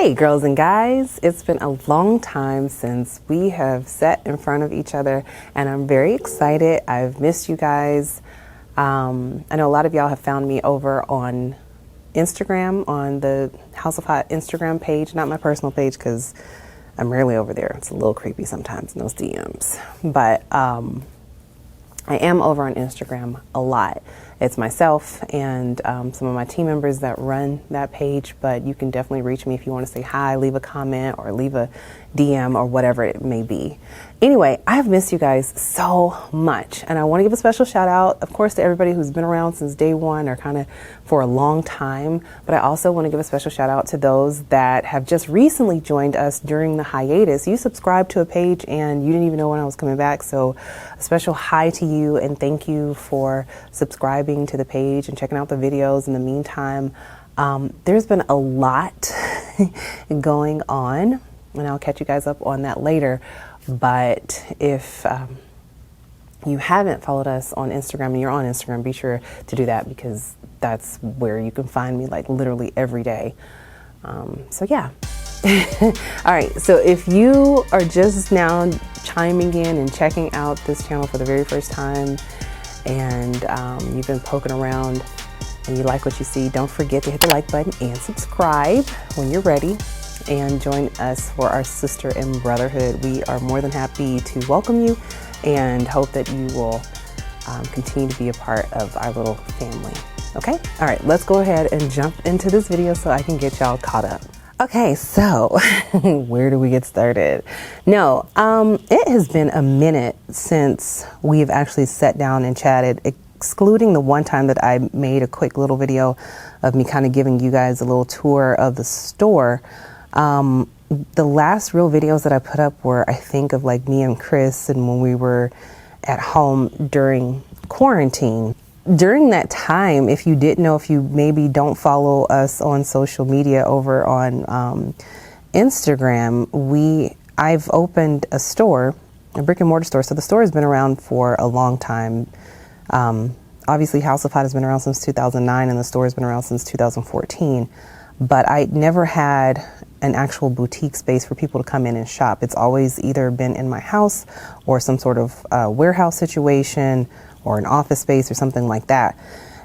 Hey girls and guys, it's been a long time since we have sat in front of each other and I'm very excited. I've missed you guys. I know a lot of y'all have found me over on Instagram, on the House of Hot Instagram page, not my personal page because I'm rarely over there. It's a little creepy sometimes in those DMs, but I am over on Instagram a lot. It's myself and some of my team members that run that page, but you can definitely reach me if you want to say hi, leave a comment, or leave a DM or whatever it may be. Anyway, I've missed you guys so much, and I want to give a special shout out, of course, to everybody who's been around since day one or kind of for a long time, but I also want to give a special shout out to those that have just recently joined us during the hiatus. You subscribed to a page and you didn't even know when I was coming back, so a special hi to you and thank you for subscribing to the page and checking out the videos. In the meantime, there's been a lot going on, and I'll catch you guys up on that later. But if you haven't followed us on Instagram and you're on Instagram, be sure to do that because that's where you can find me like literally every day. So yeah. All right. So if you are just now chiming in and checking out this channel for the very first time and you've been poking around and you like what you see, don't forget to hit the like button and subscribe when you're ready. And join us for our sister and brotherhood. We are more than happy to welcome you and hope that you will continue to be a part of our little family. Okay? All right, let's go ahead and jump into this video so I can get y'all caught up. Okay, so where do we get started? No, it has been a minute since we've actually sat down and chatted, excluding the one time that I made a quick little video of me kind of giving you guys a little tour of the store. The last real videos that I put up were, I think, of like me and Chris and when we were at home during quarantine. During that time, if you didn't know, if you maybe don't follow us on social media over on Instagram, I've opened a store, a brick and mortar store. So the store has been around for a long time. Obviously, House of Hot has been around since 2009 and the store has been around since 2014. But I never had an actual boutique space for people to come in and shop. It's always either been in my house or some sort of warehouse situation or an office space or something like that.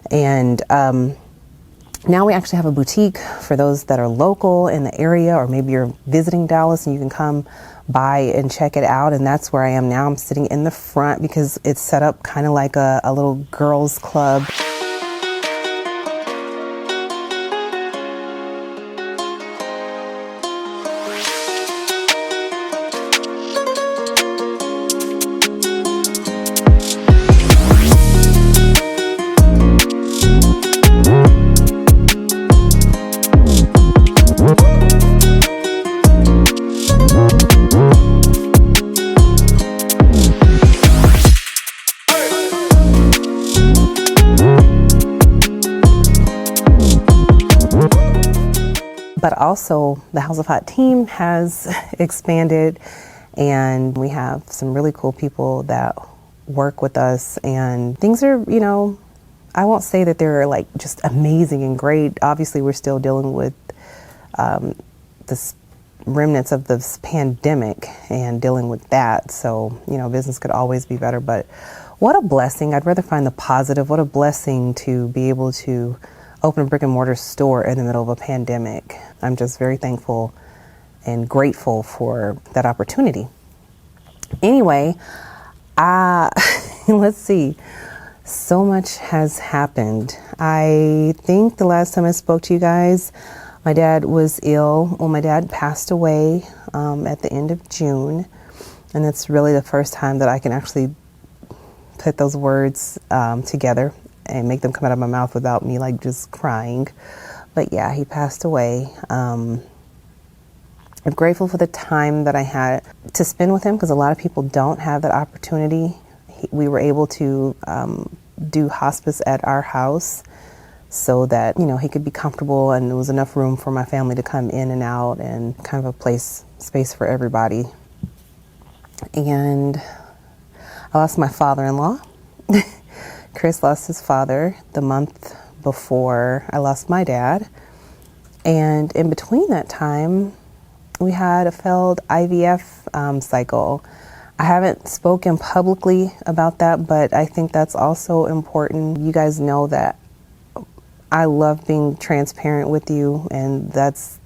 And now we actually have a boutique for those that are local in the area, or maybe you're visiting Dallas and you can come by and check it out. And that's where I am now. I'm sitting in the front because it's set up kind of like a little girls club. But also the House of Hot team has expanded and we have some really cool people that work with us, and things are, you know, I won't say that they're like just amazing and great. Obviously we're still dealing with the remnants of this pandemic and dealing with that. So, you know, business could always be better, but what a blessing. I'd rather find the positive. What a blessing to be able to open a brick and mortar store in the middle of a pandemic. I'm just very thankful and grateful for that opportunity. Anyway, let's see. So much has happened. I think the last time I spoke to you guys, my dad was ill. Well, my dad passed away at the end of June. And it's really the first time that I can actually put those words together and make them come out of my mouth without me like just crying. But yeah, he passed away. I'm grateful for the time that I had to spend with him because a lot of people don't have that opportunity. We were able to do hospice at our house so that, you know, he could be comfortable and there was enough room for my family to come in and out and kind of a space for everybody. And I lost my father-in-law. Chris lost his father the month before I lost my dad. And in between that time, we had a failed IVF cycle. I haven't spoken publicly about that, but I think that's also important. You guys know that I love being transparent with you, and that's,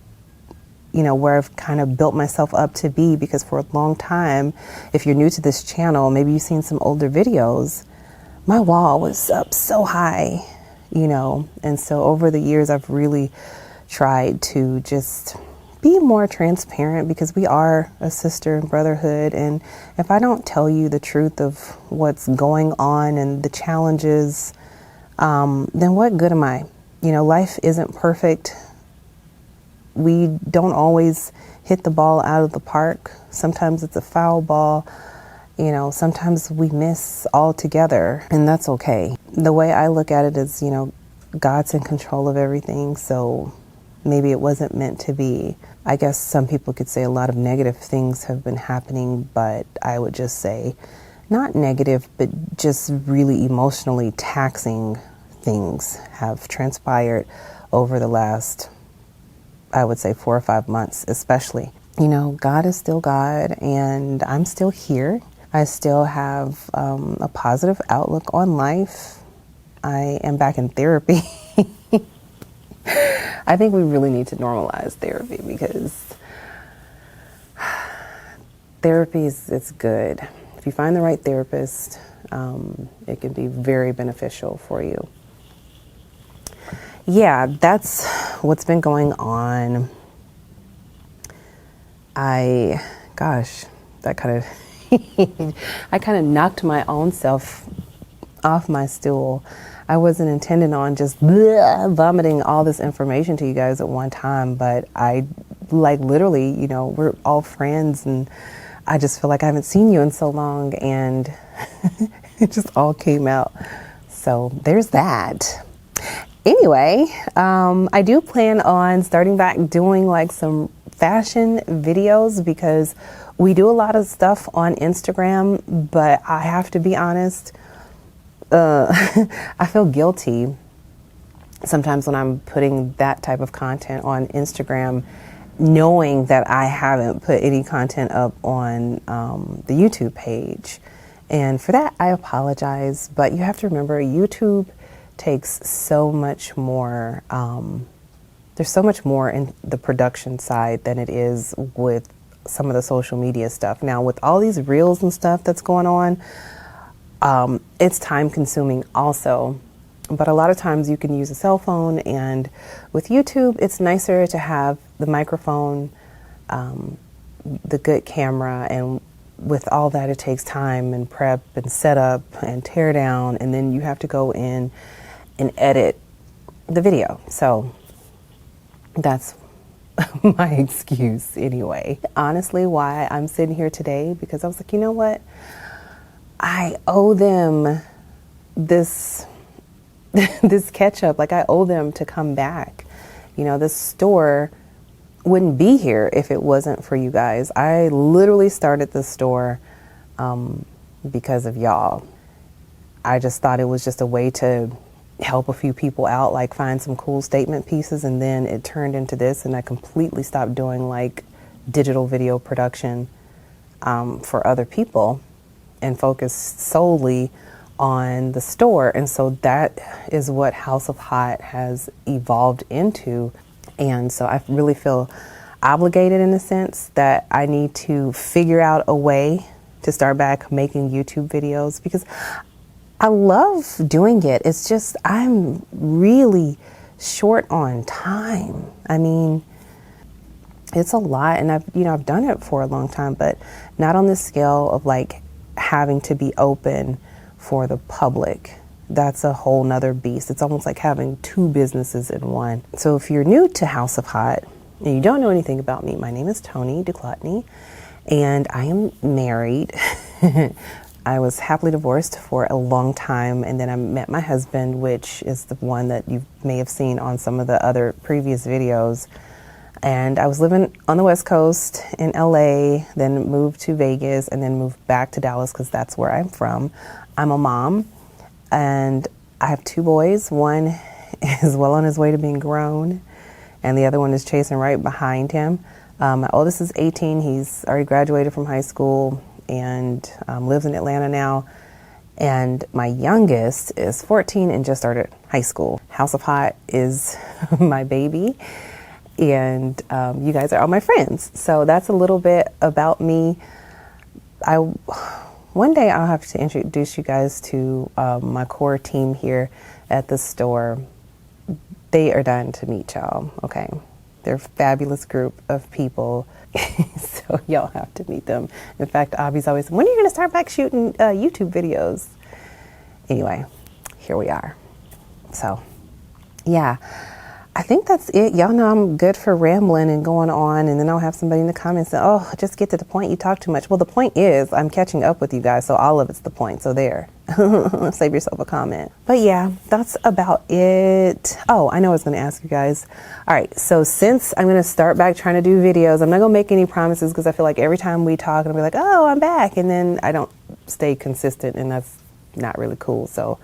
you know, where I've kind of built myself up to be, because for a long time, if you're new to this channel, maybe you've seen some older videos, my wall was up so high, you know, and so over the years, I've really tried to just be more transparent, because we are a sister and brotherhood. And if I don't tell you the truth of what's going on and the challenges, then what good am I? You know, life isn't perfect. We don't always hit the ball out of the park. Sometimes it's a foul ball. You know, sometimes we miss altogether, and that's okay. The way I look at it is, you know, God's in control of everything, so maybe it wasn't meant to be. I guess some people could say a lot of negative things have been happening, but I would just say not negative, but just really emotionally taxing things have transpired over the last, I would say, 4 or 5 months, especially. You know, God is still God, and I'm still here. I still have a positive outlook on life. I am back in therapy. I think we really need to normalize therapy, because therapy it's good. If you find the right therapist, it can be very beneficial for you. Yeah, that's what's been going on. Gosh, that kind of, I kind of knocked my own self off my stool. I wasn't intending on just vomiting all this information to you guys at one time, but I, like, literally, you know, we're all friends, and I just feel like I haven't seen you in so long, and it just all came out. So there's that. Anyway, I do plan on starting back doing like some fashion videos, because we do a lot of stuff on Instagram, but I have to be honest, I feel guilty sometimes when I'm putting that type of content on Instagram, knowing that I haven't put any content up on the YouTube page. And for that, I apologize. But you have to remember, YouTube takes so much more. There's so much more in the production side than it is with some of the social media stuff. Now, with all these reels and stuff that's going on, it's time consuming also, but a lot of times you can use a cell phone, and with YouTube, it's nicer to have the microphone, the good camera, and with all that, it takes time and prep and setup and tear down, and then you have to go in and edit the video. So that's my excuse anyway. Honestly, why I'm sitting here today, because I was like, you know what? I owe them this catch up. Like, I owe them to come back. You know, this store wouldn't be here if it wasn't for you guys. I literally started the store because of y'all. I just thought it was just a way to help a few people out, like find some cool statement pieces, and then it turned into this, and I completely stopped doing like digital video production for other people, and focus solely on the store. And so that is what House of Hot has evolved into. And so I really feel obligated, in a sense, that I need to figure out a way to start back making YouTube videos, because I love doing it. It's just, I'm really short on time. I mean, it's a lot, and I've done it for a long time, but not on the scale of like having to be open for the public. That's a whole nother beast. It's almost like having 2 businesses in one. So if you're new to House of Hot and you don't know anything about me, my name is Toni Duclottni, and I am married. I was happily divorced for a long time, and then I met my husband, which is the one that you may have seen on some of the other previous videos. And I was living on the West Coast in LA, then moved to Vegas, and then moved back to Dallas because that's where I'm from. I'm a mom, and I have 2 boys. One is well on his way to being grown, and the other one is chasing right behind him. My oldest is 18. He's already graduated from high school and lives in Atlanta now. And my youngest is 14 and just started high school. House of Hot is my baby, and you guys are all my friends. So that's a little bit about me. One day I'll have to introduce you guys to my core team here at the store. They are dying to meet y'all, okay? They're a fabulous group of people, so y'all have to meet them. In fact, Abby's always, when are you gonna start back shooting YouTube videos? Anyway, here we are. So, yeah. I think that's it. Y'all know I'm good for rambling and going on, and then I'll have somebody in the comments say, oh, just get to the point, you talk too much. Well, the point is I'm catching up with you guys, so all of it's the point. So there, save yourself a comment. But yeah, that's about it. Oh, I know I was going to ask you guys. All right, so since I'm going to start back trying to do videos, I'm not going to make any promises because I feel like every time we talk, I'll be like, oh, I'm back. And then I don't stay consistent, and that's not really cool. So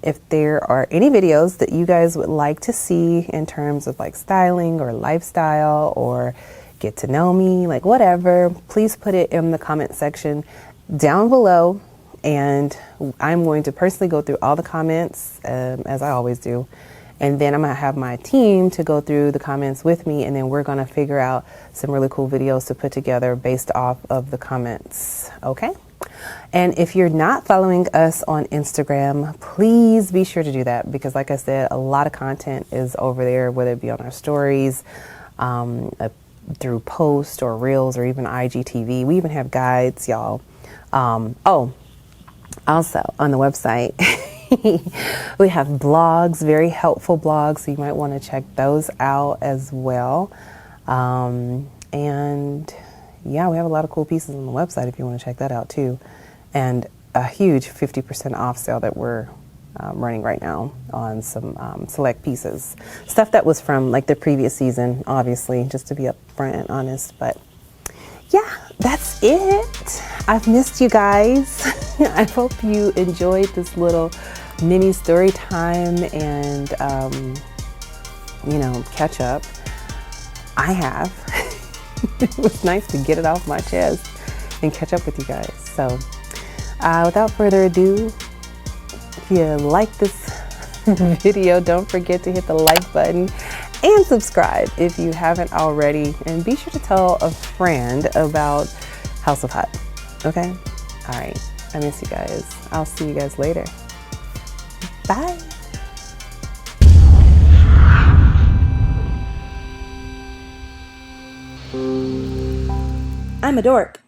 if there are any videos that you guys would like to see in terms of like styling or lifestyle or get to know me, like whatever, please put it in the comment section down below. And I'm going to personally go through all the comments as I always do. And then I'm going to have my team to go through the comments with me. And then we're going to figure out some really cool videos to put together based off of the comments. Okay. And if you're not following us on Instagram, please be sure to do that, because like I said, a lot of content is over there, whether it be on our stories, through posts or reels or even IGTV. We even have guides, y'all. Oh, also on the website, we have blogs, very helpful blogs. So you might want to check those out as well. And yeah, we have a lot of cool pieces on the website if you want to check that out too. And a huge 50% off sale that we're running right now on some select pieces. Stuff that was from like the previous season, obviously, just to be upfront and honest. But yeah, that's it. I've missed you guys. I hope you enjoyed this little mini story time and, you know, catch up. I have. It was nice to get it off my chest and catch up with you guys. So without further ado, if you like this video, don't forget to hit the like button and subscribe if you haven't already. And be sure to tell a friend about House of Hot. Okay? All right. I miss you guys. I'll see you guys later. Bye. I'm a dork.